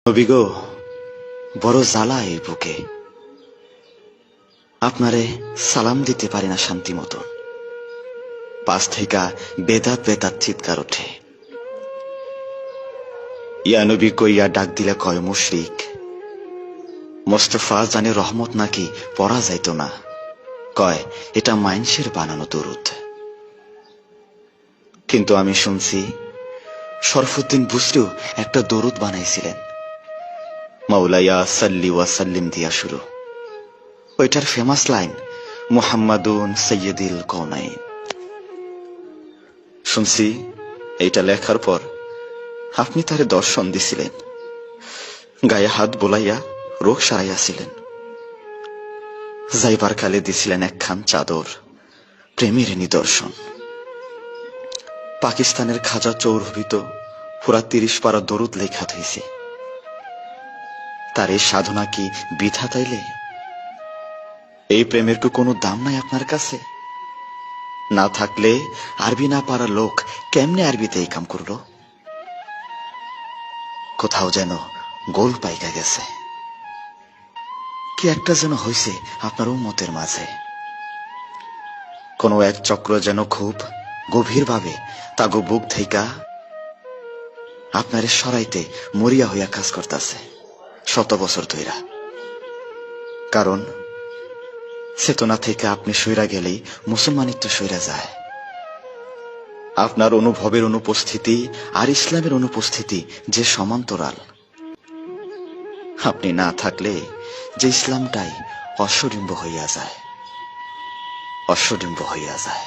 নবী গো, বড় জ্বালা এই বুকে, আপনারে সালাম দিতে পারি না শান্তি মতো। পাশ থেকে বেদাত বেদাত চিৎকার ওঠে। ইয়া নবী কইয়া ডাক দিলে কয় মুশরিক। মোস্তফা জানে রহমত নাকি পড়া যাইত না, কয় এটা মাইনসের বানানো দরুদ। কিন্তু আমি শুনছি শরফুদ্দিন বুসরিও একটা দরুদ বানাইছিলেন, মাওলায়া সাল্লি ওয়া সাল্লিম দিয়া শুরু। ওইটার ফেমাস লাইন মুহাম্মাদুন সাইয়্যিদুল কওনাইন। শুনছি এইটা লেখার পর আপনি তারে দর্শন দিছিলেন, গায়ে হাত বোলাইয়া রোগ সারাইয়াছিলেন। যাইবার কালে দিছিলেন একখান চাদর, প্রেমের নিদর্শন। পাকিস্তানের খাজা চৌরভিত পুরা ৩০ পারা দরুদ লেখা হয়েছে। তার এই সাধনা কি বৃথা তাইলে? এই প্রেমের কি কোনো দাম নাই আপনার কাছে? না থাকলে আরবি না পারা লোক কেমনে আরবিতে এই কাম করলো? কোথাও যেন গোল পাইকা গেছে, কি একটা যেন হইছে আপনার উম্মতের মাঝে। কোন এক চক্র যেন খুব গভীরভাবে তাগো বুক থেইকা আপনারে সরাইতে মরিয়া হইয়া কাজ করতেছে শত বছর ধইরা। কারণ চেতনা থেকে আপনি সইরা গেলেই মুসলমানিত্ব সইরা যায়। আপনার অনুভবের অনুপস্থিতি আর ইসলামের অনুপস্থিতি যে সমান্তরাল। আপনি না থাকলে যে ইসলামটাই অশ্বডিম্ব হইয়া যায়, অশ্বডিম্ব হইয়া যায়।